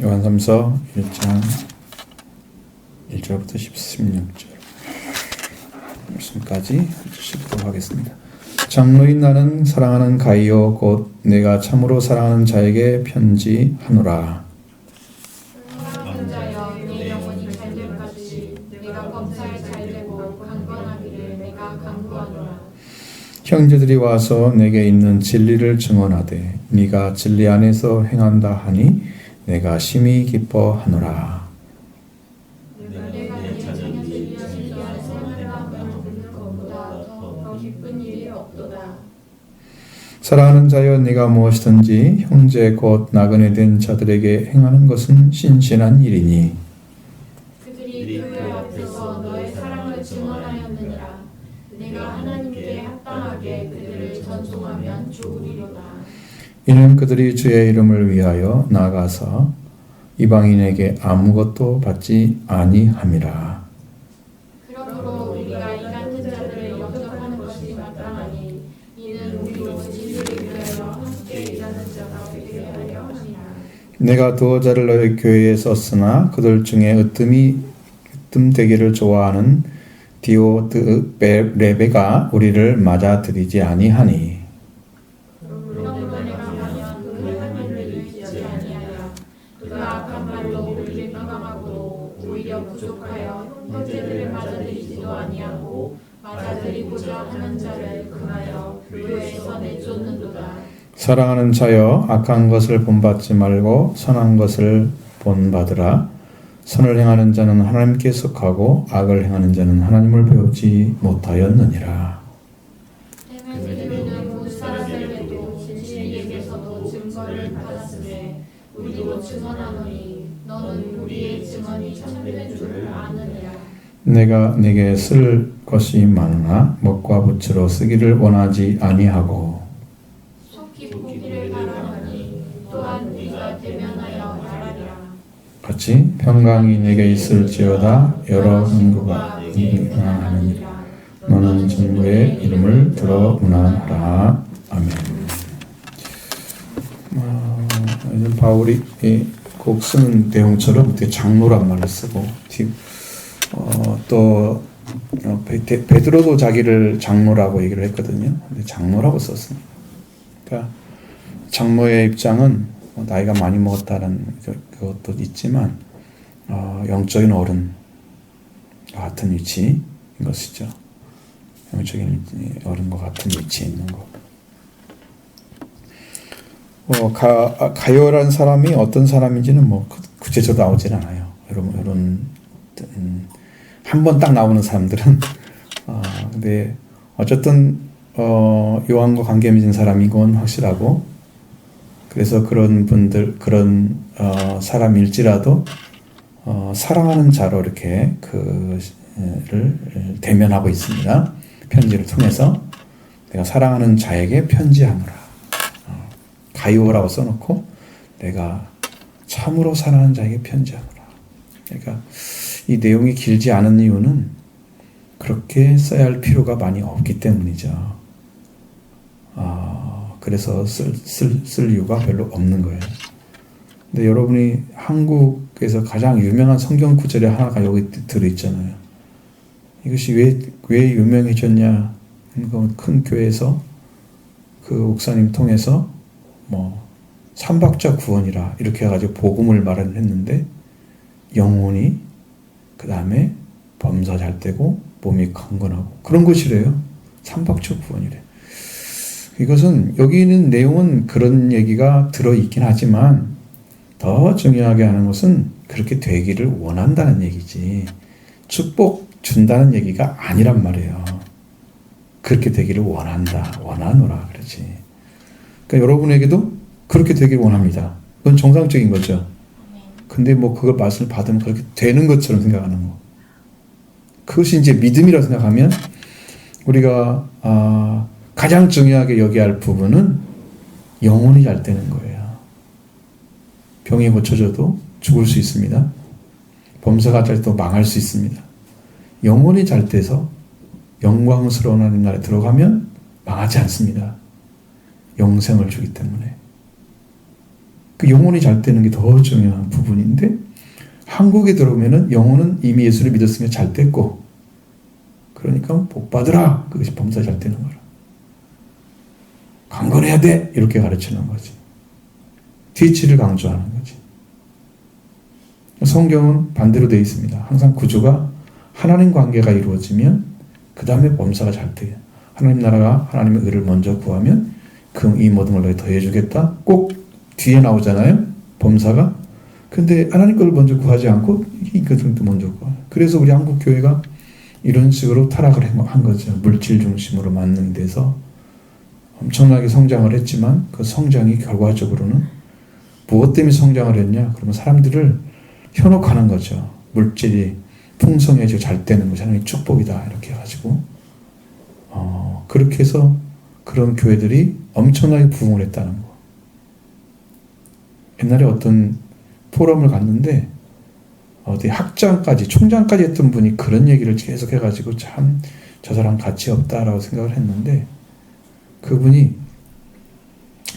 요한삼서 1장 1절부터 16절 말씀까지 읽도록 하겠습니다. 장로인 나는 사랑하는 가이오 곧 내가 참으로 사랑하는 자에게 편지하노라. 사랑하는 자여 내 영혼이 잘됨 같이 내가 범사에 잘되고 강건하기를 내가 간구하노라. 형제들이 와서 내게 있는 진리를 증언하되 네가 진리 안에서 행한다 하니 내가 심히 기뻐하노라. 내가 내 자녀들이 진리 안에서 행한다고 듣는 것보다 더 기쁜 일이 없도다. 사랑하는 자여 네가 무엇이든지 형제 곧 나그네 된 자들에게 행하는 것은 신실한 일이니 그들이 교회 앞에서 너의 사랑을 증언하였느니라. 내가 하나님께 합당하게 그들을 전송하면 좋으리로다. 이는 그들이 주의 이름을 위하여 나아가서 이방인에게 아무것도 받지 아니함이라. 그러므로 우리가 이 같은 자들을 영접하는 것이 마땅하니 이는 우리로 진리를 위하여 함께 일하는 자가 되게 하려 함이라. 내가 두어 자를 너희 교회에 썼으나 그들 중에 으뜸되기를 좋아하는 디오드레베가 우리를 맞아들이지 아니하니 그러므로 내가 가면 그 하늘을 잊지 아니하여 그 악한 말로 우리를 비방하고 오히려 부족하여 형제들을 맞아들이지도 아니하고 맞아들이고자 하는 자를 금하여 교회에서 내쫓는도다. 사랑하는 자여 악한 것을 본받지 말고 선한 것을 본받으라. 선을 행하는 자는 하나님께 속하고 악을 행하는 자는 하나님을 배우지 못하였느니라. 데메트리는 못 사람들에게도 진리에게서도 증거를 받았으되 우리도 증언하노니 너는 우리의 증언이 참된 줄을 아느니라. 내가 네게 쓸 것이 많으나 먹과 부츠로 쓰기를 원하지 아니하고 속히 보기를 바라노니 또한 네가 대면하여 말하리라. 같이 평강이 내게 있을지어다 여러 인구가 응하느니라. 너는 증거의 이름을 들어 문안하라. 아멘. 바울이 곡 쓰는 내용처럼 어떻게 장로란 말을 쓰고 또 베드로도 자기를 장로라고 얘기를 했거든요. 근데 장로라고 썼습니다. 그러니까 장로의 입장은 나이가 많이 먹었다는 그것도 있지만 영적인 어른과 같은 위치인 것이죠. 영적인 어른과 같은 위치에 있는 것. 가요라는 사람이 어떤 사람인지는 구체적으로 나오질 않아요. 여러분 한 번 딱 나오는 사람들은 근데 어쨌든 요한과 관계 맺은 사람인 건 확실하고, 그래서 그런 분들 그런 사람일지라도 사랑하는 자로 이렇게 그를 대면하고 있습니다. 편지를 통해서 내가 사랑하는 자에게 편지하노라. 가이오라고 써놓고 내가 참으로 사랑하는 자에게 편지하노라. 그러니까 이 내용이 길지 않은 이유는 그렇게 써야 할 필요가 많이 없기 때문이죠. 그래서 쓸 이유가 별로 없는 거예요. 근데 여러분이 한국에서 가장 유명한 성경 구절이 하나가 여기 들어있잖아요. 이것이 왜 유명해졌냐? 큰 교회에서 그 목사님 통해서 삼박자 구원이라 이렇게 해가지고 복음을 말을 했는데 영혼이 그 다음에 범사 잘 되고 몸이 강건하고 그런 것이래요. 삼박자 구원이래. 이것은 여기 있는 내용은 그런 얘기가 들어있긴 하지만 더 중요하게 하는 것은 그렇게 되기를 원한다는 얘기지 축복 준다는 얘기가 아니란 말이에요. 그렇게 되기를 원하노라 그러지. 그러니까 여러분에게도 그렇게 되기를 원합니다. 그건 정상적인 거죠. 근데 그걸 말씀을 받으면 그렇게 되는 것처럼 생각하는 거. 그것이 이제 믿음이라고 생각하면 우리가 가장 중요하게 여겨야 할 부분은 영혼이 잘 되는 거예요. 병이 고쳐져도 죽을 수 있습니다. 범사가 잘 돼도 망할 수 있습니다. 영혼이 잘 돼서 영광스러운 하나님 나라에 들어가면 망하지 않습니다. 영생을 주기 때문에. 그 영혼이 잘 되는 게 더 중요한 부분인데 한국에 들어오면은 영혼은 이미 예수를 믿었으면 잘 됐고 그러니까 복 받으라. 그것이 범사 잘 되는 거라. 강건해야 돼. 이렇게 가르치는 거지. 뒤치를 강조하는 거지. 성경은 반대로 되어 있습니다. 항상 구조가 하나님 관계가 이루어지면 그 다음에 범사가 잘 돼요. 하나님 나라가 하나님의 의를 먼저 구하면 이 모든 걸 너희 더해주겠다. 꼭 뒤에 나오잖아요. 범사가. 근데 하나님 걸 먼저 구하지 않고 이것을 먼저 구해요. 그래서 우리 한국 교회가 이런 식으로 타락을 한 거죠. 물질 중심으로 만능돼서 엄청나게 성장을 했지만 그 성장이 결과적으로는 무엇 때문에 성장을 했냐? 그러면 사람들을 현혹하는 거죠. 물질이 풍성해지고 잘 되는 것이 하나님의 축복이다. 이렇게 해가지고 그렇게 해서 그런 교회들이 엄청나게 부흥을 했다는 거. 옛날에 어떤 포럼을 갔는데 어디 학장까지 총장까지 했던 분이 그런 얘기를 계속 해가지고 참 저 사람 가치 없다라고 생각을 했는데 그분이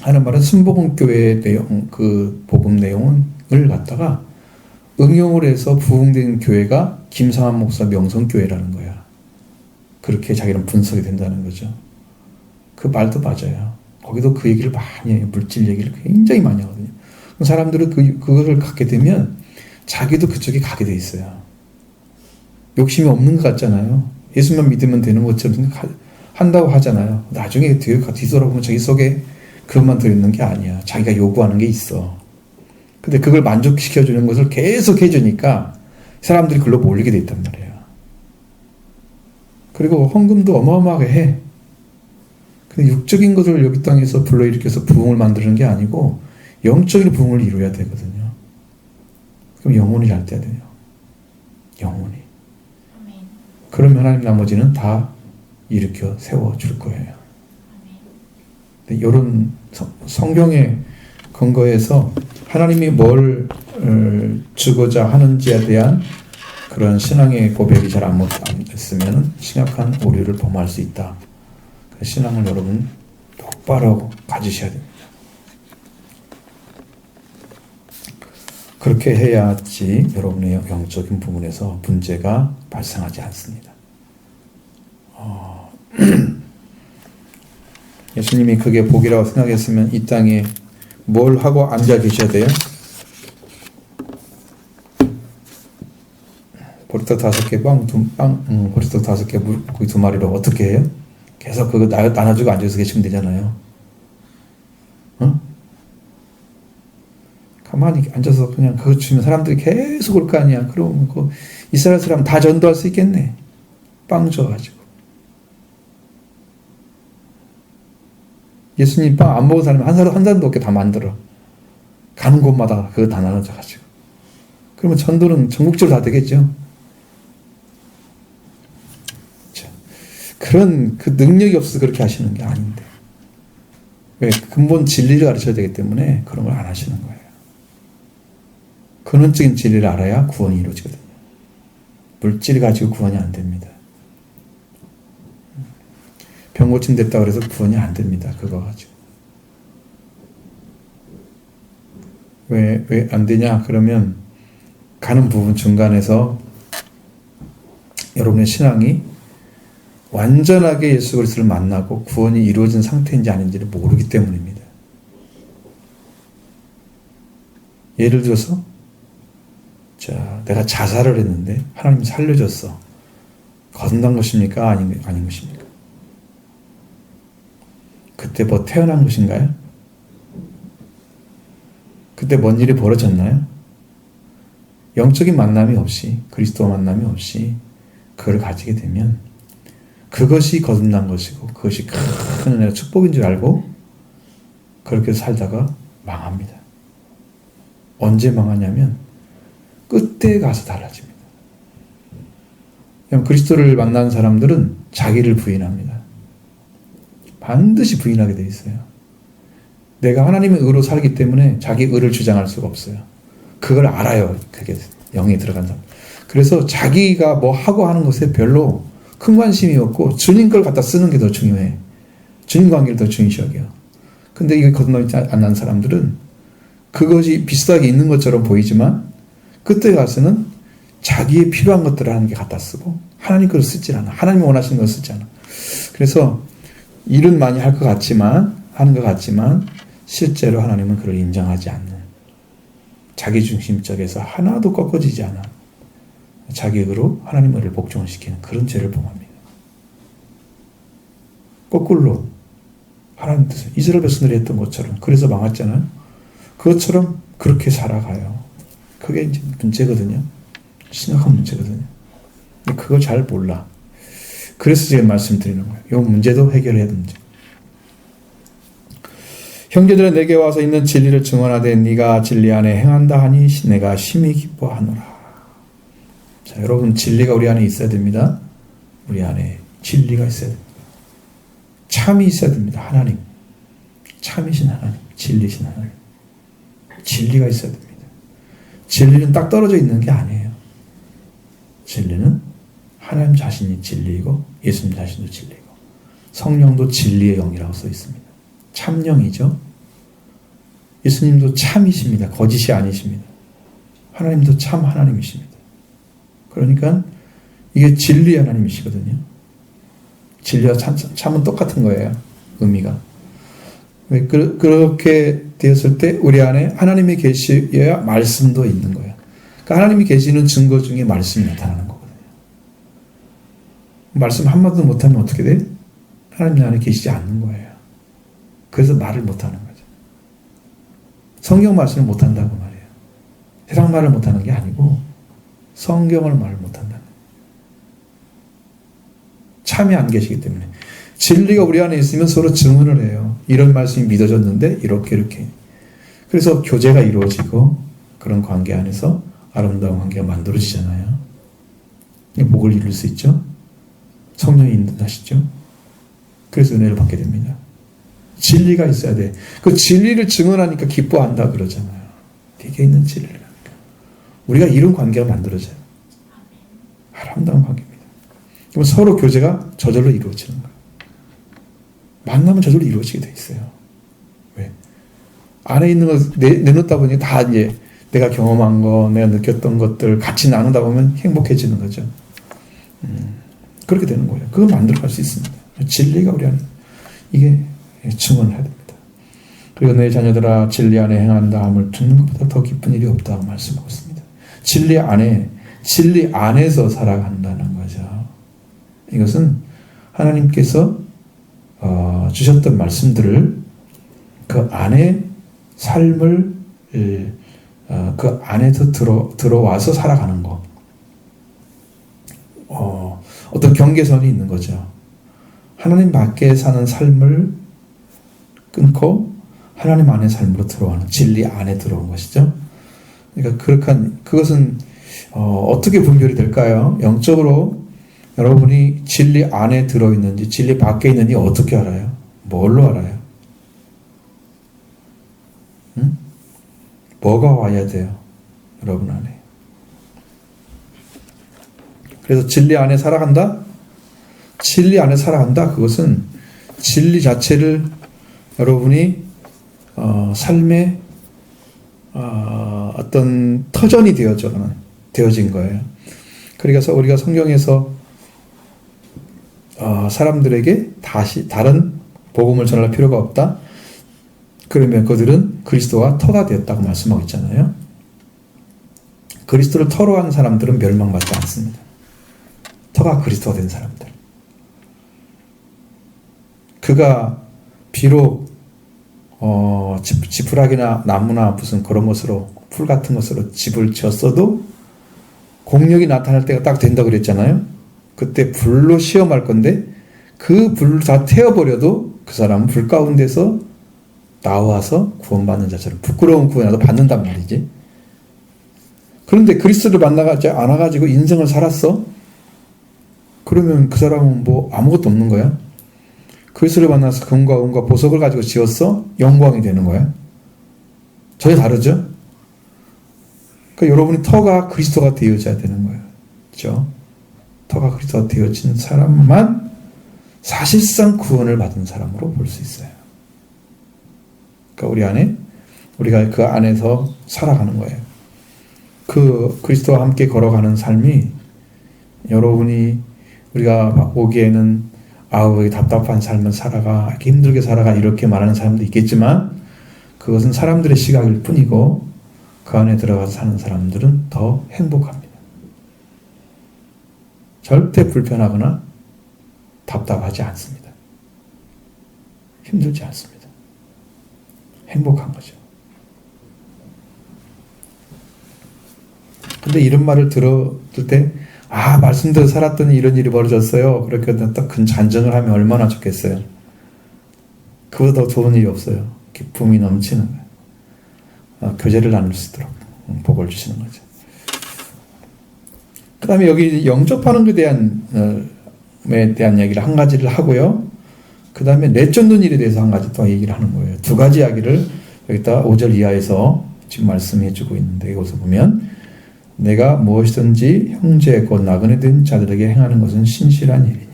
하는 말은 순복음교회의 내용, 그 복음 내용을 갖다가 응용을 해서 부흥된 교회가 김상환 목사 명성교회라는 거야. 그렇게 자기는 분석이 된다는 거죠. 그 말도 맞아요. 거기도 그 얘기를 많이 해요. 물질 얘기를 굉장히 많이 하거든요. 사람들은 그것을 갖게 되면 자기도 그쪽에 가게 돼 있어요. 욕심이 없는 것 같잖아요. 예수만 믿으면 되는 것처럼 한다고 하잖아요. 나중에 뒤돌아보면 자기 속에 그것만 들어있는 게 아니야. 자기가 요구하는 게 있어. 근데 그걸 만족시켜주는 것을 계속 해주니까 사람들이 그걸로 몰리게 돼 있단 말이에요. 그리고 헌금도 어마어마하게 해. 근데 육적인 것을 여기 땅에서 불러일으켜서 부흥을 만드는 게 아니고 영적인 부흥을 이루어야 되거든요. 그럼 영혼이 잘 돼야 돼요. 영혼이. 그러면 하나님 나머지는 다 일으켜 세워줄 거예요. 이런 성경의 근거에서 하나님이 뭘 주고자 하는지에 대한 그런 신앙의 고백이 잘 안 됐으면 심각한 오류를 범할 수 있다. 신앙을 여러분 똑바로 가지셔야 됩니다. 그렇게 해야지 여러분의 영적인 부분에서 문제가 발생하지 않습니다. 예수님이 그게 복이라고 생각했으면 이 땅에 뭘 하고 앉아 계셔야 돼요? 보리떡 5개, 보리떡 5개, 물고기 2마리로 어떻게 해요? 계속 그거 나눠주고 앉아서 계시면 되잖아요. 가만히 앉아서 그냥 그거 주면 사람들이 계속 올 거 아니야. 그럼 그 이스라엘 사람 다 전도할 수 있겠네. 빵 줘가지고. 예수님 빵 안 먹은 사람이 한 사람도 없게 다 만들어. 가는 곳마다 그거 다 나눠줘가지고. 그러면 전도는 전국적으로 다 되겠죠. 그런 그 능력이 없어서 그렇게 하시는 게 아닌데. 왜? 근본 진리를 가르쳐야 되기 때문에 그런 걸 안 하시는 거예요. 근원적인 진리를 알아야 구원이 이루어지거든요. 물질 가지고 구원이 안 됩니다. 병 고침됐다고 해서 구원이 안 됩니다. 그거 가지고. 왜 안 되냐? 그러면 가는 부분 중간에서 여러분의 신앙이 완전하게 예수 그리스도를 만나고 구원이 이루어진 상태인지 아닌지를 모르기 때문입니다. 예를 들어서 내가 자살을 했는데 하나님이 살려줬어. 거듭난 것입니까? 아닌 것입니까? 그때 뭐 태어난 것인가요? 그때 뭔 일이 벌어졌나요? 영적인 만남이 없이, 그리스도 만남이 없이 그걸 가지게 되면 그것이 거듭난 것이고 그것이 큰 은혜와 축복인 줄 알고 그렇게 살다가 망합니다. 언제 망하냐면 끝에 가서 달라집니다. 그리스도를 만난 사람들은 자기를 부인합니다. 반드시 부인하게 돼 있어요. 내가 하나님의 의로 살기 때문에 자기 의를 주장할 수가 없어요. 그걸 알아요. 그게 영에 들어간 사람. 그래서 자기가 뭐 하고 하는 것에 별로 큰 관심이 없고 주님 걸 갖다 쓰는 게 더 중요해. 주님 관계를 더 중요시 여겨요. 근데 이게 거듭나지 않는 사람들은 그것이 비슷하게 있는 것처럼 보이지만 그때 가서는 자기의 필요한 것들을 하는 게 갖다 쓰고 하나님 것을 쓰지 않아. 하나님이 원하시는 것을 쓰지 않아. 그래서 일은 많이 할 것 같지만 하는 것 같지만 실제로 하나님은 그를 인정하지 않는 자기중심적에서 하나도 꺾어지지 않아 자격으로 하나님을 복종을 시키는 그런 죄를 범합니다. 거꾸로 하나님 뜻을 이스라엘 백성들이 했던 것처럼 그래서 망했잖아요. 그것처럼 그렇게 살아가요. 그게 이제 문제거든요. 심각한 문제거든요. 그걸 잘 몰라. 그래서 제가 말씀드리는 거예요. 이 문제도 해결해야 됩니다. 형제들은 내게 와서 있는 진리를 증언하되 네가 진리 안에 행한다 하니 내가 심히 기뻐하노라. 자, 여러분 진리가 우리 안에 있어야 됩니다. 우리 안에 진리가 있어야 됩니다. 참이 있어야 됩니다. 하나님. 참이신 하나님. 진리신 하나님. 진리가 있어야 됩니다. 진리는 딱 떨어져 있는 게 아니에요. 진리는 하나님 자신이 진리이고 예수님 자신도 진리이고 성령도 진리의 영이라고 써 있습니다. 참영이죠. 예수님도 참이십니다. 거짓이 아니십니다. 하나님도 참 하나님이십니다. 그러니까 이게 진리의 하나님이시거든요. 진리와 참은 똑같은 거예요. 의미가. 그렇게 되었을 때 우리 안에 하나님이 계셔야 말씀도 있는 거예요. 그러니까 하나님이 계시는 증거 중에 말씀이 나타나는 거거든요. 말씀 한마디도 못하면 어떻게 돼? 하나님 안에 계시지 않는 거예요. 그래서 말을 못하는 거죠. 성경 말씀을 못한다고 말이에요. 세상 말을 못하는 게 아니고 성경을 말을 못한다는 거예요. 참이 안 계시기 때문에. 진리가 우리 안에 있으면 서로 증언을 해요. 이런 말씀이 믿어졌는데 이렇게. 그래서 교제가 이루어지고 그런 관계 안에서 아름다운 관계가 만들어지잖아요. 목을 이룰 수 있죠. 성령이 인도하시죠. 그래서 은혜를 받게 됩니다. 진리가 있어야 돼. 그 진리를 증언하니까 기뻐한다 그러잖아요. 네게 있는 진리를. 우리가 이런 관계가 만들어져요. 아름다운 관계입니다. 그럼 서로 교제가 저절로 이루어지는 거예요. 만나면 저절로 이루어지게 돼 있어요. 왜? 안에 있는 거 내놓다 보니 다 이제 내가 경험한 거, 내가 느꼈던 것들 같이 나누다 보면 행복해지는 거죠. 그렇게 되는 거예요. 그걸 만들어갈 수 있습니다. 진리가 우리 안에 이게 증언을 해야 됩니다. 그리고 내 자녀들아 진리 안에 행한다 함을 듣는 것보다 더 기쁜 일이 없다고 말씀하고 있습니다. 진리 안에서 살아간다는 거죠. 이것은 하나님께서 주셨던 말씀들을 그 안에 삶을 그 안에서 들어와서 살아가는 거. 어떤 경계선이 있는 거죠. 하나님 밖에 사는 삶을 끊고 하나님 안의 삶으로 들어가는 진리 안에 들어온 것이죠. 그러니까 그것은 어떻게 분별이 될까요? 영적으로 여러분이 진리 안에 들어있는지 진리 밖에 있는지 어떻게 알아요? 뭘로 알아요? 뭐가 와야 돼요? 여러분 안에. 그래서 진리 안에 살아간다? 진리 안에 살아간다? 그것은 진리 자체를 여러분이 삶의 어떤 터전이 되어진 거예요. 그래서 우리가 성경에서 사람들에게 다른 복음을 전할 필요가 없다. 그러면 그들은 그리스도와 터가 되었다고 말씀하고 있잖아요. 그리스도를 터로 한 사람들은 멸망받지 않습니다. 터가 그리스도가 된 사람들. 그가 비록 지푸라기나 나무나 무슨 그런 것으로 풀 같은 것으로 집을 지었어도 공력이 나타날 때가 딱 된다 그랬잖아요. 그때 불로 시험할 건데 그 불 다 태워버려도 그 사람은 불 가운데서 나와서 구원받는 자처럼 부끄러운 구원이라도 받는단 말이지. 그런데 그리스도를 만나지 않아가지고 인생을 살았어? 그러면 그 사람은 뭐 아무것도 없는 거야? 그리스도를 만나서 금과 은과 보석을 가지고 지었어? 영광이 되는 거야? 전혀 다르죠? 그러니까 여러분이 터가 그리스도가 되어져야 되는 거예요. 그렇죠? 터가 그리스도가 되어진 사람만 사실상 구원을 받은 사람으로 볼 수 있어요. 그러니까 우리 안에 우리가 그 안에서 살아가는 거예요. 그 그리스도와 함께 걸어가는 삶이 여러분이 우리가 보기에는 아우 답답한 삶을 살아가 이렇게 힘들게 살아가 이렇게 말하는 사람도 있겠지만 그것은 사람들의 시각일 뿐이고 그 안에 들어가서 사는 사람들은 더 행복합니다. 절대 불편하거나 답답하지 않습니다. 힘들지 않습니다. 행복한 거죠. 근데 이런 말을 들을 때 말씀대로 살았더니 이런 일이 벌어졌어요. 그렇게 딱 잔정을 하면 얼마나 좋겠어요. 그보다 더 좋은 일이 없어요. 기쁨이 넘치는 거예요. 교제를 나눌 수 있도록 복을 주시는 거죠. 그 다음에 여기 영접하는 것에 대한 얘기를 한 가지를 하고요. 그 다음에 내쫓는 일에 대해서 한 가지 또 얘기를 하는 거예요. 두 가지 이야기를 여기다 5절 이하에서 지금 말씀해 주고 있는데 이것을 보면 내가 무엇이든지 형제 곧 나그네 된 자들에게 행하는 것은 신실한 일이니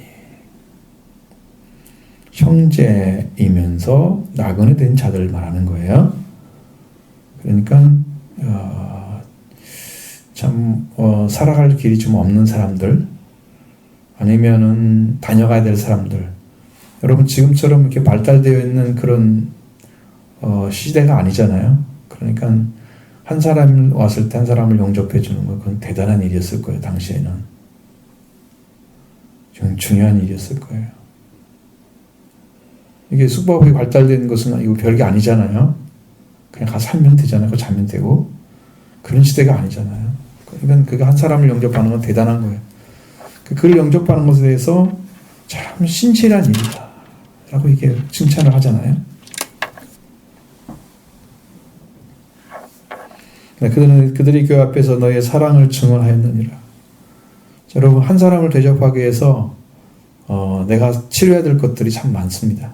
형제이면서 나그네 된 자들을 말하는 거예요. 그러니까 살아갈 길이 좀 없는 사람들 아니면은 다녀가야 될 사람들 여러분 지금처럼 이렇게 발달되어 있는 그런 시대가 아니잖아요. 그러니까 한 사람 왔을 때 한 사람을 영접해 주는 건 그건 대단한 일이었을 거예요. 당시에는 좀 중요한 일이었을 거예요. 이게 숙박업이 발달된 것은 이거 별게 아니잖아요. 그냥 가서 살면 되잖아요. 그거 자면 되고 그런 시대가 아니잖아요. 그러니까 그거 한 사람을 영접하는 건 대단한 거예요. 그를 영접하는 것에 대해서 참 신실한 일이다 라고 이게 칭찬을 하잖아요. 그들이 그 앞에서 너의 사랑을 증언하였느니라. 여러분 한 사람을 대접하기 위해서 내가 치료해야 될 것들이 참 많습니다.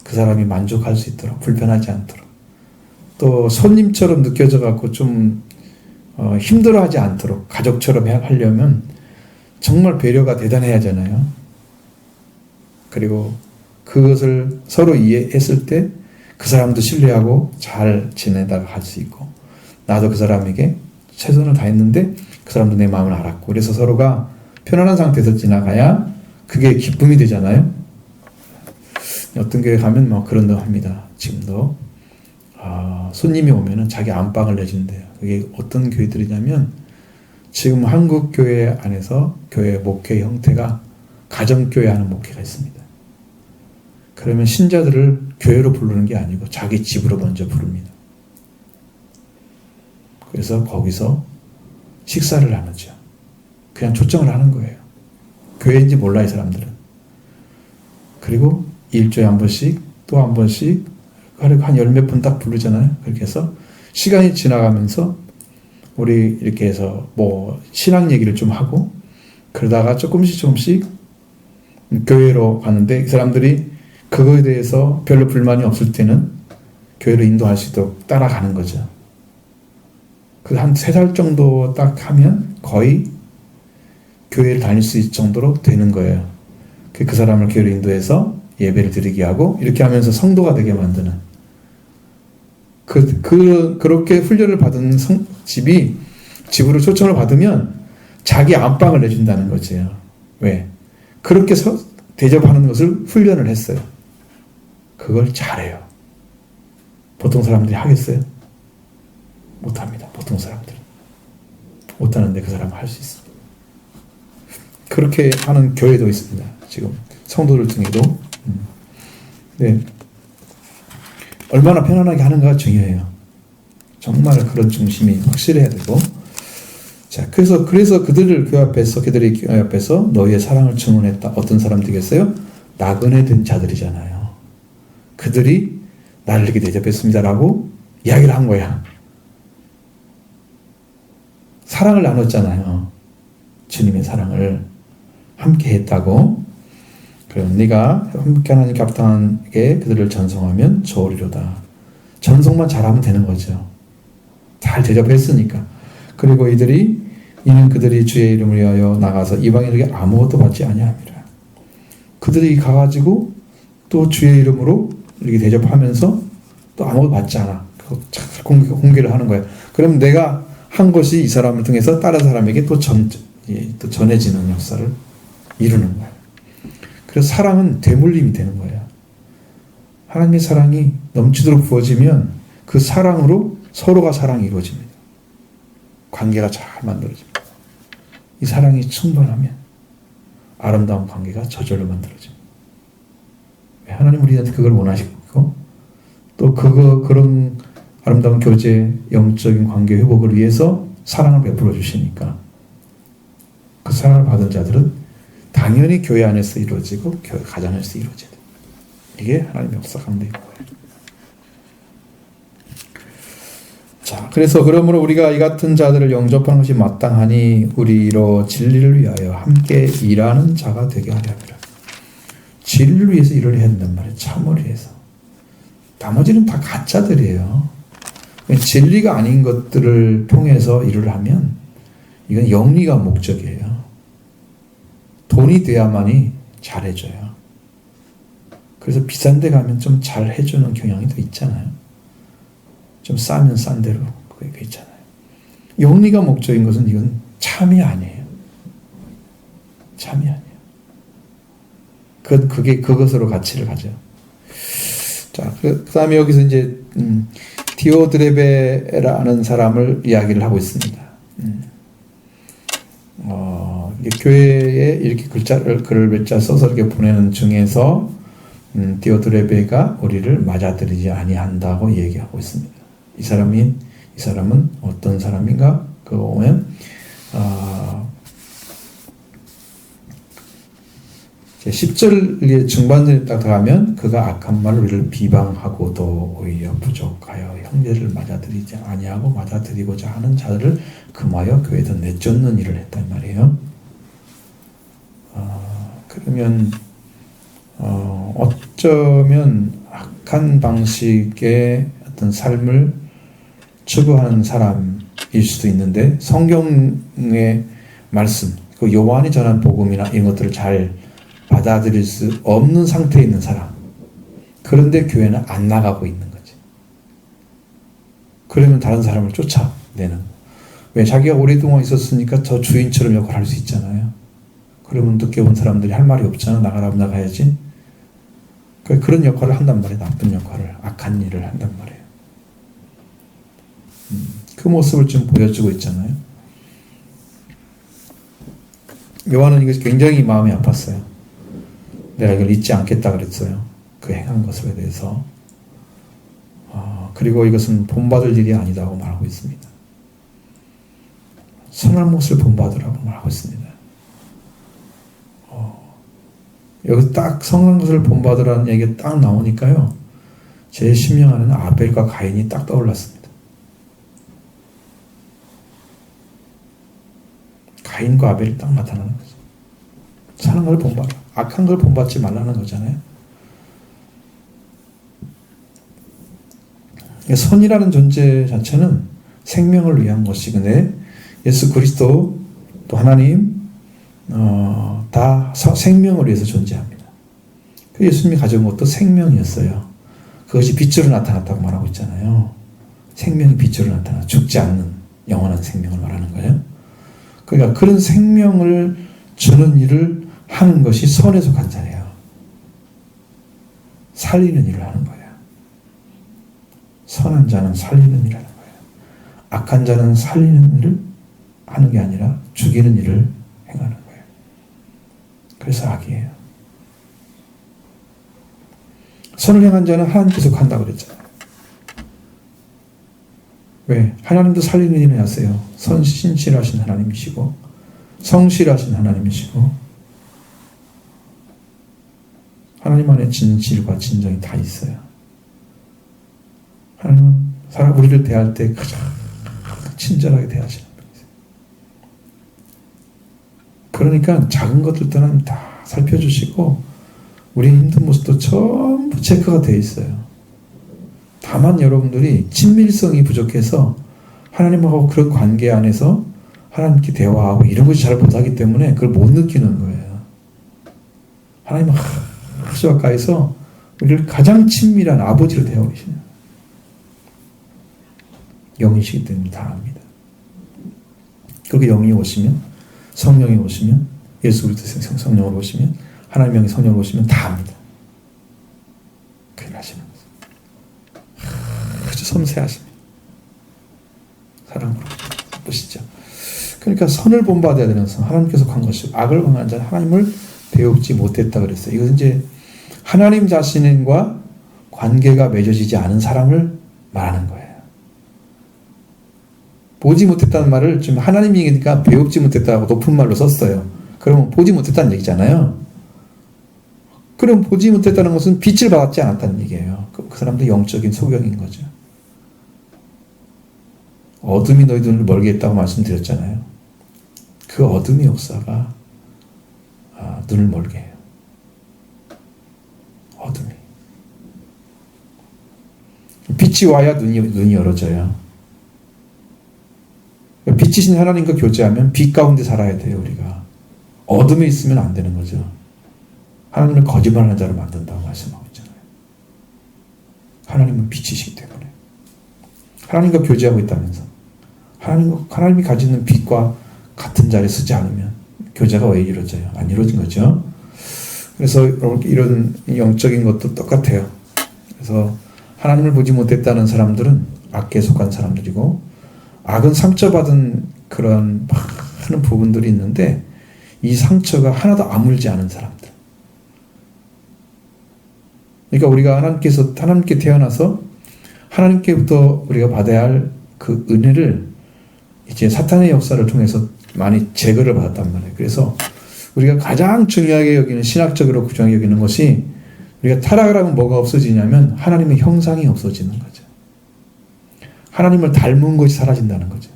그 사람이 만족할 수 있도록 불편하지 않도록 또 손님처럼 느껴져 갖고 좀 힘들어하지 않도록 가족처럼 하려면 정말 배려가 대단해야 하잖아요. 그리고 그것을 서로 이해했을 때 그 사람도 신뢰하고 잘 지내다가 갈 수 있고 나도 그 사람에게 최선을 다했는데 그 사람도 내 마음을 알았고 그래서 서로가 편안한 상태에서 지나가야 그게 기쁨이 되잖아요. 어떤 교회 가면 뭐 그런 거 합니다. 지금도 손님이 오면은 자기 안방을 내준대요. 그게 어떤 교회들이냐면 지금 한국 교회 안에서 교회 목회 형태가 가정교회 하는 목회가 있습니다. 그러면 신자들을 교회로 부르는 게 아니고 자기 집으로 먼저 부릅니다. 그래서 거기서 식사를 나누죠. 그냥 초청을 하는 거예요. 교회인지 몰라 이 사람들은. 그리고 일주일에 한 번씩 또 한 번씩 하루에 한 열 몇 번 딱 부르잖아요. 그렇게 해서 시간이 지나가면서 우리 이렇게 해서 뭐 신앙 얘기를 좀 하고 그러다가 조금씩 교회로 가는데 이 사람들이 그거에 대해서 별로 불만이 없을 때는 교회로 인도할 수 있도록 따라가는 거죠. 그 한 3달 정도 딱 하면 거의 교회를 다닐 수 있을 정도로 되는 거예요. 그 사람을 교회로 인도해서 예배를 드리게 하고 이렇게 하면서 성도가 되게 만드는 그렇게 훈련을 받은 집으로 초청을 받으면 자기 안방을 내준다는 거죠. 왜? 그렇게 대접하는 것을 훈련을 했어요. 그걸 잘해요. 보통 사람들이 하겠어요? 못합니다. 보통 사람들은. 못하는데 그 사람은 할 수 있습니다. 그렇게 하는 교회도 있습니다. 지금 성도들 중에도. 네. 얼마나 편안하게 하는가가 중요해요. 정말 그런 중심이 확실해야 되고. 자, 그래서 그들이 교회 앞에서 너희의 사랑을 증언했다. 어떤 사람들이겠어요? 나그네 된 자들이잖아요. 그들이 나를 이렇게 대접했습니다라고 이야기를 한 거야. 사랑을 나눴잖아요. 주님의 사랑을 함께 했다고. 그럼 네가 함께 하나님께 합당하게 그들을 전송하면 좋으리로다. 전송만 잘하면 되는 거죠. 잘 대접했으니까. 그리고 이는 그들이 주의 이름을 위하여 나가서 이방인에게 아무것도 받지 아니함이라. 그들이 가가지고 또 주의 이름으로 이렇게 대접하면서 또 아무것도 받지 않아. 공개를 하는 거야. 그럼 내가 한 것이 이 사람을 통해서 다른 사람에게 또 전해지는 역사를 이루는 거야. 그래서 사랑은 되물림이 되는 거예요. 하나님의 사랑이 넘치도록 부어지면 그 사랑으로 서로가 사랑이 이루어집니다. 관계가 잘 만들어집니다. 이 사랑이 충만하면 아름다운 관계가 저절로 만들어집니다. 하나님 우리한테 그걸 원하시고 또 그런 아름다운 교제, 영적인 관계 회복을 위해서 사랑을 베풀어 주시니까 그 사랑을 받은 자들은 당연히 교회 안에서 이루어지고 가정 안에서 이루어져야 돼요. 이게 하나님의 역사 가운데 있는 거예요. 자, 그래서 그러므로 우리가 이 같은 자들을 영접하는 것이 마땅하니 우리로 진리를 위하여 함께 일하는 자가 되게 하려 합니다. 진리를 위해서 일을 해야 된단 말이에요. 참을 위해서. 나머지는 다 가짜들이에요. 진리가 아닌 것들을 통해서 일을 하면 이건 영리가 목적이에요. 돈이 돼야만이 잘해줘요. 그래서 비싼 데 가면 좀 잘해주는 경향이 더 있잖아요. 좀 싸면 싼 대로 그게 있잖아요. 영리가 목적인 것은 이건 참이 아니에요. 참이 아니에요. 그것으로 가치를 가져요. 자, 그 다음에 여기서 이제 디오드레베라는 사람을 이야기를 하고 있습니다. 교회에 이렇게 글을 몇 자 써서 이렇게 보내는 중에서 디오드레베가 우리를 맞아들이지 아니한다고 얘기하고 있습니다. 이 사람은 어떤 사람인가? 그거 보면 10절 중반전에 딱 들어가면 그가 악한 말로 우리를 비방하고도 오히려 부족하여 형제를 맞아들이지 아니하고 맞아들이고자 하는 자들을 금하여 교회에서 내쫓는 일을 했단 말이에요. 그러면 어쩌면 악한 방식의 어떤 삶을 추구하는 사람일 수도 있는데 성경의 말씀, 그 요한이 전한 복음이나 이런 것들을 잘 받아들일 수 없는 상태에 있는 사람. 그런데 교회는 안 나가고 있는 거지. 그러면 다른 사람을 쫓아내는. 왜? 자기가 오랫동안 있었으니까 저 주인처럼 역할을 할 수 있잖아요. 그러면 늦게 온 사람들이 할 말이 없잖아. 나가라면 나가야지. 그런 역할을 한단 말이에요. 나쁜 역할을. 악한 일을 한단 말이에요. 그 모습을 좀 보여주고 있잖아요. 요한은 이것이 굉장히 마음이 아팠어요. 내가 이걸 잊지 않겠다 그랬어요. 그 행한 것에 대해서. 그리고 이것은 본받을 일이 아니다고 말하고 있습니다. 선한 것을 본받으라고 말하고 있습니다. 여기 딱 선한 것을 본받으라는 얘기가 딱 나오니까요. 제 심령 안에는 아벨과 가인이 딱 떠올랐습니다. 가인과 아벨이 딱 나타나는 거죠. 선한 걸 본받아. 악한 걸 본받지 말라는 거잖아요. 선이라는 존재 자체는 생명을 위한 것이근데 예수 그리스도 또 하나님 다 생명을 위해서 존재합니다. 그 예수님이 가져온 것도 생명이었어요. 그것이 빛으로 나타났다고 말하고 있잖아요. 생명이 빛으로 나타나 죽지 않는 영원한 생명을 말하는 거예요. 그러니까 그런 생명을 주는 일을 하는 것이 선에 속한 자예요. 살리는 일을 하는 거예요. 선한 자는 살리는 일을 하는 거예요. 악한 자는 살리는 일을 하는 게 아니라 죽이는 일을 행하는 거예요. 그래서 악이에요. 선을 행한 자는 하나님께서 한다고 그랬잖아요. 왜? 하나님도 살리는 일을 하세요. 신실하신 하나님이시고 성실하신 하나님이시고 하나님 안에 진실과 진정이 다 있어요. 하나님은 우리를 대할 때 가장 친절하게 대하시는 분이세요. 그러니까 작은 것들도 다 살펴주시고 우리의 힘든 모습도 전부 체크가 되어 있어요. 다만 여러분들이 친밀성이 부족해서 하나님하고 그런 관계 안에서 하나님께 대화하고 이런 것이 잘 못하기 때문에 그걸 못 느끼는 거예요. 하나님은 아주 가까이서 우리를 가장 친밀한 아버지로 대하고 계시네요. 영이시기 때문에 다 압니다. 그렇게 영이 오시면, 성령이 오시면, 예수 그리스도 성령으로 오시면, 하나님의 영이 성령으로 오시면 다 압니다. 그게 하시는 거죠. 아주 섬세하십니다. 사랑으로 보시죠. 그러니까 선을 본받아야 되는 선, 하나님께서 한 것이고, 악을 강한 자는 하나님을 배우지 못했다 그랬어요. 이것은 이제 하나님 자신과 관계가 맺어지지 않은 사람을 말하는 거예요. 보지 못했다는 말을 지금 하나님이니까 배우지 못했다고 높은 말로 썼어요. 그러면 보지 못했다는 얘기잖아요. 그럼 보지 못했다는 것은 빛을 받지 않았다는 얘기예요. 그 사람도 영적인 소경인 거죠. 어둠이 너희 눈을 멀게 했다고 말씀드렸잖아요. 그 어둠의 역사가 눈을 멀게 해요. 어둠이. 빛이 와야 눈이 열어져요. 빛이신 하나님과 교제하면 빛 가운데 살아야 돼요, 우리가. 어둠에 있으면 안 되는 거죠. 하나님을 거짓말하는 자로 만든다고 말씀하고 있잖아요. 하나님은 빛이시기 때문에. 하나님과 교제하고 있다면서. 하나님이 가지는 빛과 같은 자리에 서지 않으면 교제가 왜 이루어져요? 안 이루어진 거죠. 그래서 이런 영적인 것도 똑같아요. 그래서 하나님을 보지 못했다는 사람들은 악에 속한 사람들이고, 악은 상처받은 그런 많은 부분들이 있는데 이 상처가 하나도 아물지 않은 사람들. 그러니까 우리가 하나님께 태어나서 하나님께부터 우리가 받아야 할 그 은혜를 이제 사탄의 역사를 통해서 많이 제거를 받았단 말이에요. 그래서 우리가 가장 중요하게 여기는, 신학적으로 중요하게 여기는 것이, 우리가 타락을 하면 뭐가 없어지냐면 하나님의 형상이 없어지는 거죠. 하나님을 닮은 것이 사라진다는 거죠.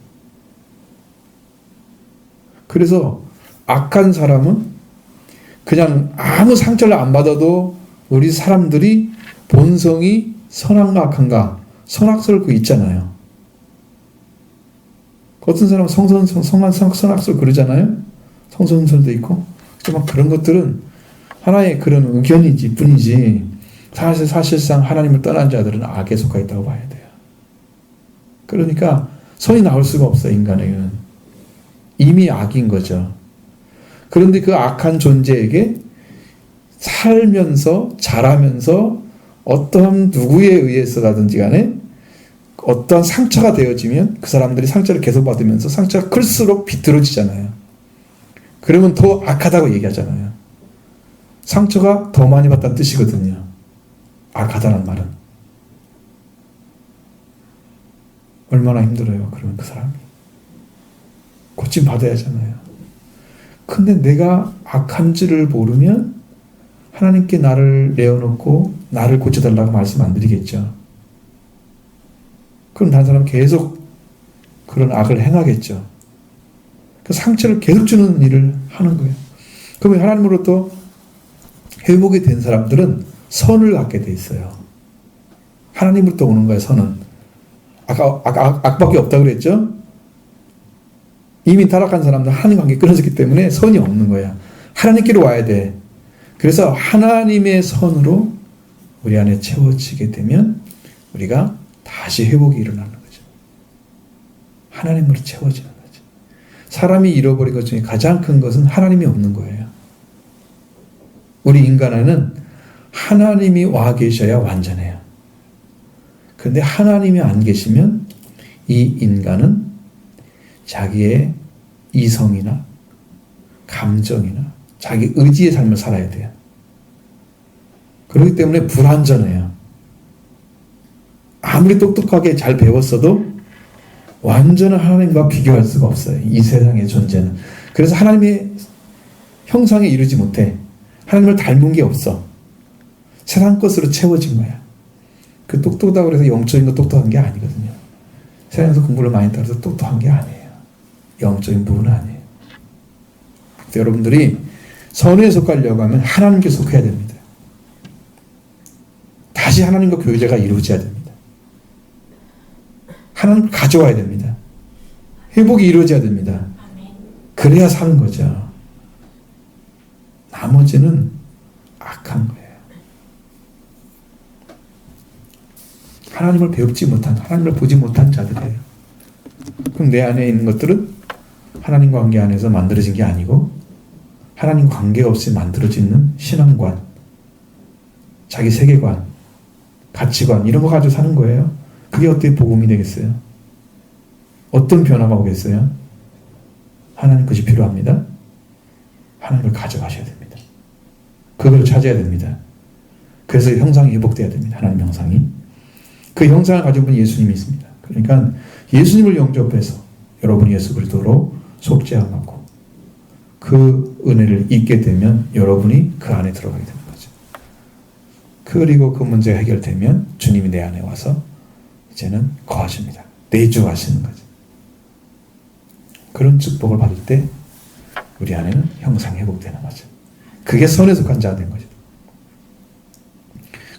그래서 악한 사람은 그냥 아무 상처를 안 받아도 우리 사람들이 본성이 선한가 악한가 선악설 그 있잖아요. 어떤 사람은 선악설 그러잖아요. 성선설도 있고. 막 그런 것들은 하나의 그런 의견이지 뿐이지, 사실상 하나님을 떠난 자들은 악에 속하 있다고 봐야 돼요. 그러니까 선이 나올 수가 없어요. 인간에게는 이미 악인 거죠. 그런데 그 악한 존재에게 살면서 자라면서 어떠한 누구에 의해서라든지 간에 어떠한 상처가 되어지면 그 사람들이 상처를 계속 받으면서 상처가 클수록 비틀어지잖아요. 그러면 더 악하다고 얘기하잖아요. 상처가 더 많이 받다는 뜻이거든요. 악하다는 말은. 얼마나 힘들어요. 그러면 그 사람이. 고침 받아야 하잖아요. 근데 내가 악한지를 모르면 하나님께 나를 내어놓고 나를 고쳐달라고 말씀 안 드리겠죠. 그럼 다른 사람은 계속 그런 악을 행하겠죠. 그 상처를 계속 주는 일을 하는 거예요. 그러면 하나님으로부터 회복이 된 사람들은 선을 갖게 돼 있어요. 하나님으로부터 오는 거예요, 선은. 아까 악밖에 없다고 그랬죠? 이미 타락한 사람들은 하나님 관계 끊어졌기 때문에 선이 없는 거야. 하나님께로 와야 돼. 그래서 하나님의 선으로 우리 안에 채워지게 되면 우리가 다시 회복이 일어나는 거죠. 하나님으로 채워지는 거죠. 사람이 잃어버린 것 중에 가장 큰 것은 하나님이 없는 거예요. 우리 인간 안에는 하나님이 와 계셔야 완전해요. 그런데 하나님이 안 계시면 이 인간은 자기의 이성이나 감정이나 자기 의지의 삶을 살아야 돼요. 그렇기 때문에 불완전해요. 아무리 똑똑하게 잘 배웠어도 완전한 하나님과 비교할 수가 없어요. 이 세상의 존재는. 그래서 하나님의 형상에 이르지 못해. 하나님을 닮은 게 없어. 세상 것으로 채워진 거야. 그 똑똑하다고 해서 영적인 거 똑똑한 게 아니거든요. 세상에서 공부를 많이 따라서 똑똑한 게 아니에요. 영적인 부분은 아니에요. 여러분들이 선에 속하려고 하면 하나님께 속해야 됩니다. 다시 하나님과 교제가 이루어져야 됩니다. 하나님을 가져와야 됩니다. 회복이 이루어져야 됩니다. 그래야 사는 거죠. 나머지는 악한 거예요. 하나님을 배우지 못한, 하나님을 보지 못한 자들이에요. 그럼 내 안에 있는 것들은 하나님 관계 안에서 만들어진 게 아니고 하나님 관계 없이 만들어지는 신앙관, 자기 세계관, 가치관 이런 거 가지고 사는 거예요. 그게 어떻게 복음이 되겠어요? 어떤 변화가 오겠어요? 하나님 것이 필요합니다. 하나님을 가져가셔야 됩니다. 그걸 찾아야 됩니다. 그래서 형상이 회복돼야 됩니다. 하나님 형상이. 그 형상을 가지고 본 예수님이 있습니다. 그러니까 예수님을 영접해서 여러분이 예수 그리스도로 속죄함하고 그 은혜를 잊게 되면 여러분이 그 안에 들어가게 되는 거죠. 그리고 그 문제가 해결되면 주님이 내 안에 와서 이제는 거하십니다. 내주하시는 거죠. 그런 축복을 받을 때 우리 안에는 형상이 회복되는 거죠. 그게 선에 속한 자가 된 거죠.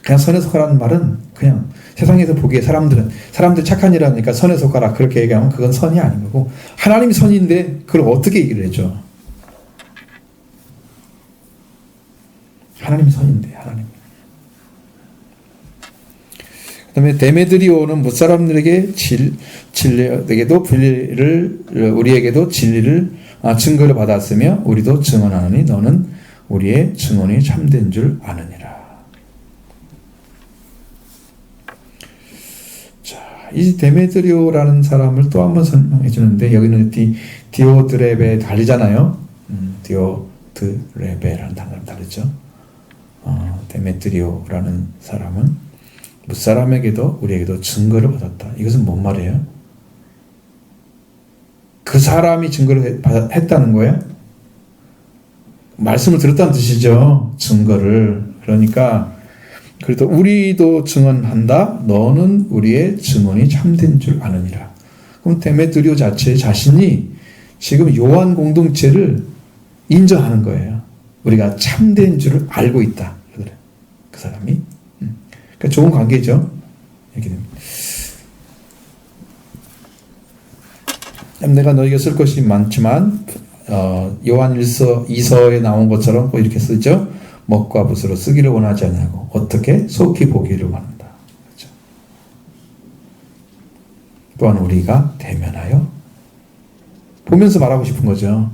그냥 선에 속하라는 말은 그냥 세상에서 보기에 사람들 착한 일 하니까 선에 속하라 그렇게 얘기하면 그건 선이 아닌 거고 하나님이 선인데 그걸 어떻게 얘기를 해줘? 하나님이 선인데 하나님. 그 다음에 데메드리오는 무사람들에게 진리에게도 우리에게도 진리를 증거를 받았으며 우리도 증언하느니 너는 우리의 증언이 참된 줄 아느니라. 자, 이 데메드리오라는 사람을 또 한 번 설명해 주는데 여기는 디오드레베 달리잖아요. 디오드레베라는 단어랑 다르죠. 데메드리오라는 사람은 무사람에게도 우리에게도 증거를 받았다. 이것은 뭔 말이에요? 그 사람이 증거를 했다는 거예요? 말씀을 들었다는 뜻이죠. 증거를. 그러니까 그래도 우리도 증언한다. 너는 우리의 증언이 참된 줄 아느니라. 그럼 데메드리오 자신이 지금 요한 공동체를 인정하는 거예요. 우리가 참된 줄을 알고 있다. 그 사람이. 그러니까 좋은 관계죠. 이렇게 됩니다. 내가 너에게 쓸 것이 많지만 요한 1서 2서에 나온 것처럼 뭐 이렇게 쓰죠. 먹과 붓으로 쓰기를 원하지 않냐고 어떻게 속히 보기를 원한다. 그렇죠? 또한 우리가 대면하여 보면서 말하고 싶은 거죠.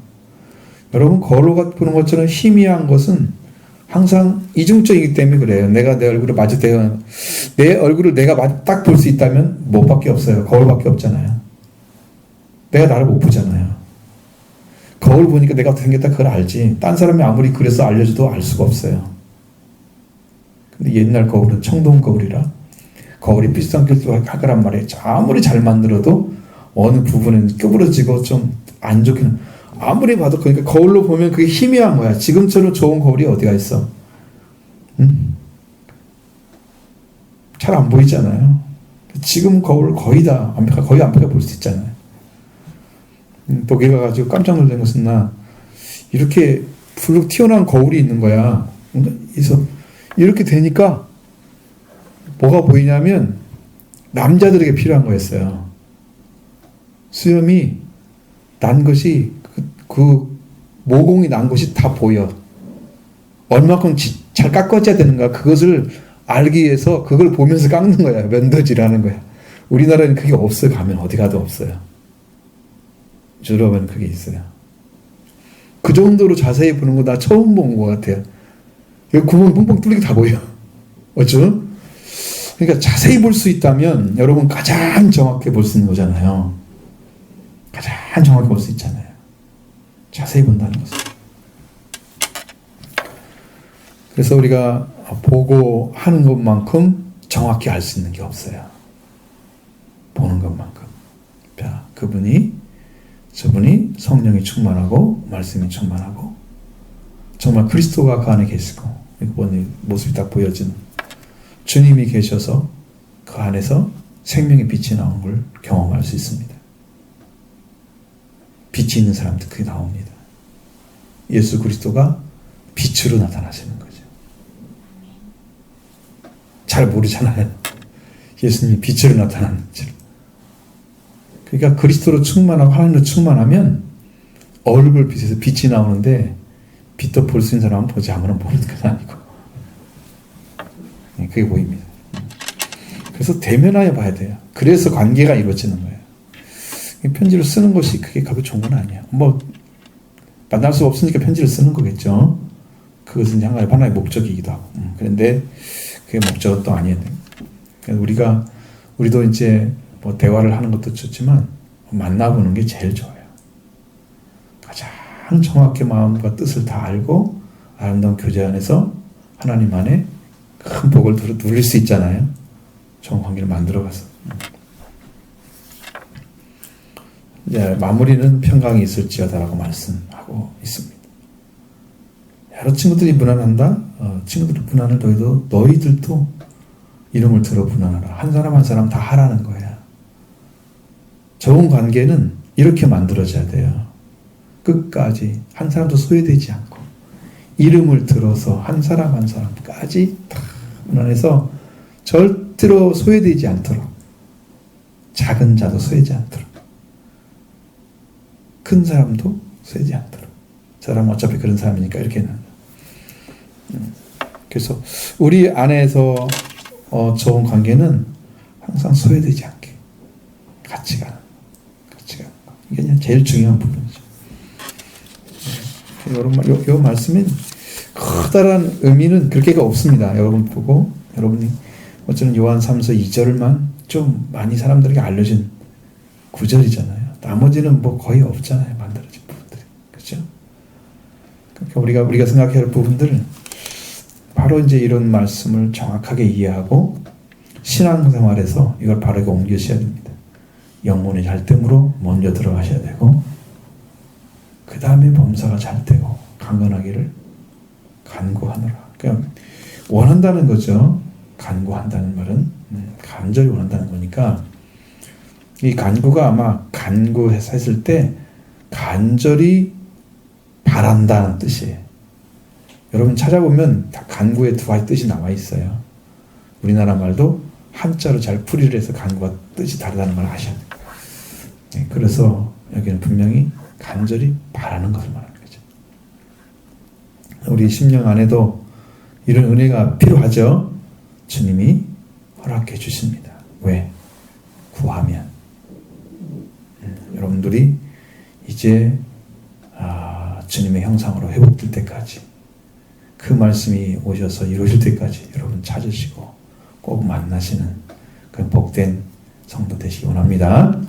여러분 거울로 보는 것처럼 희미한 것은 항상 이중적이기 때문에 그래요. 내가 내 얼굴을 마주 대고 내 얼굴을 내가 딱 볼 수 있다면 뭐밖에 없어요. 거울밖에 없잖아요. 내가 나를 못 보잖아요. 거울 보니까 내가 어떻게 생겼다 그걸 알지. 딴 사람이 아무리 그래서 알려줘도 알 수가 없어요. 근데 옛날 거울은 청동 거울이라 거울이 비싼 길도 할 거란 말이에요. 아무리 잘 만들어도 어느 부분은 끄부러지고 좀 안 좋기는 아무리 봐도 그러니까 거울로 보면 그게 희미한 거야. 지금처럼 좋은 거울이 어디가 있어? 응? 잘 안 보이잖아요. 지금 거울 거의 다 거의 완벽하게 볼 수 있잖아요. 독일 가가지고 깜짝 놀란 것은 나 이렇게 불룩 튀어나온 거울이 있는 거야. 그래서 이렇게 되니까 뭐가 보이냐면 남자들에게 필요한 거였어요. 수염이 난 것이 그 모공이 난 것이 다 보여. 얼마큼 잘 깎아줘야 되는가 그것을 알기 위해서 그걸 보면서 깎는 거야. 면도질하는 거야. 우리나라는 그게 없어요. 가면 어디 가도 없어요. 유럽은 그게 있어요. 그 정도로 자세히 보는 거 나 처음 본 것 같아요. 여기 구멍이 뻥뻥 뚫리게 다 보여. 어쩌? 그러니까 자세히 볼 수 있다면 여러분 가장 정확히 볼 수 있는 거잖아요. 가장 정확히 볼 수 있잖아요. 자세히 본다는 것은. 그래서 우리가 보고 하는 것만큼 정확히 알 수 있는 게 없어요. 보는 것만큼. 자, 저분이 성령이 충만하고 말씀이 충만하고 정말 그리스도가 그 안에 계시고 이번에 모습이 딱 보여지는 주님이 계셔서 그 안에서 생명의 빛이 나오는 걸 경험할 수 있습니다. 빛이 있는 사람들 그게 나옵니다. 예수 그리스도가 빛으로 나타나시는 거죠. 잘 모르잖아요. 예수님이 빛으로 나타나는 줄. 그러니까 그리스도로 충만하고 하나님으로 충만하면 얼굴 빛에서 빛이 나오는데 빛도 볼 수 있는 사람은 보지 아무나 모르는 건 아니고 그게 보입니다. 그래서 대면하여 봐야 돼요. 그래서 관계가 이루어지는 거예요. 편지를 쓰는 것이 그게 그렇게 좋은 건 아니에요. 뭐 만날 수 없으니까 편지를 쓰는 거겠죠. 그것은 하나의 목적이기도 하고. 그런데 그게 목적은 또 아니에요. 그래서 우리도 이제 뭐 대화를 하는 것도 좋지만 만나보는 게 제일 좋아요. 가장 정확히 마음과 뜻을 다 알고 아름다운 교제 안에서 하나님 안에 큰 복을 누릴 수 있잖아요. 좋은 관계를 만들어가서. 이제 마무리는 평강이 있을지어다라고 말씀하고 있습니다. 여러 친구들이 무난한다. 친구들이 무난을 너희도 너희들도 이름을 들어 무난하라. 한 사람 한 사람 다 하라는 거야. 좋은 관계는 이렇게 만들어져야 돼요. 끝까지 한 사람도 소외되지 않고 이름을 들어서 한 사람 한 사람까지 다 무난해서 절대로 소외되지 않도록, 작은 자도 소외되지 않도록, 큰 사람도 소외되지 않도록. 저 사람은 어차피 그런 사람이니까 이렇게 해놔. 그래서 우리 안에서 좋은 관계는 항상 소외되지 않게 같이 가는 거. 이게 그냥 제일 중요한 부분이죠. 이 말씀엔 커다란 의미는 그렇게가 없습니다. 여러분 보고 여러분이 어쩌면 요한 3서 2절만 좀 많이 사람들에게 알려진 구절이잖아요. 나머지는 뭐 거의 없잖아요. 만들어진 부분들이. 그렇죠? 그러니까 우리가 생각해야 할 부분들 바로 이제 이런 말씀을 정확하게 이해하고 신앙생활에서 이걸 바르게 옮기셔야 됩니다. 영혼의 잘됨으로 먼저 들어가셔야 되고 그 다음에 범사가 잘 되고 강건하기를 간구하노라. 그러니까 원한다는 거죠. 간구한다는 말은 간절히 원한다는 거니까 이 간구가 아마 간구해서 했을 때 간절히 바란다는 뜻이에요. 여러분 찾아보면 다 간구의 두 가지 뜻이 나와 있어요. 우리나라 말도 한자로 잘 풀이를 해서 간구와 뜻이 다르다는 걸 아셔야 돼요. 네, 그래서 여기는 분명히 간절히 바라는 것을 말하는 거죠. 우리 심령 안에도 이런 은혜가 필요하죠. 주님이 허락해 주십니다. 왜? 구하면. 여러분들이 이제 주님의 형상으로 회복될 때까지 그 말씀이 오셔서 이루어질 때까지 여러분 찾으시고 꼭 만나시는 그 복된 성도 되시기 원합니다.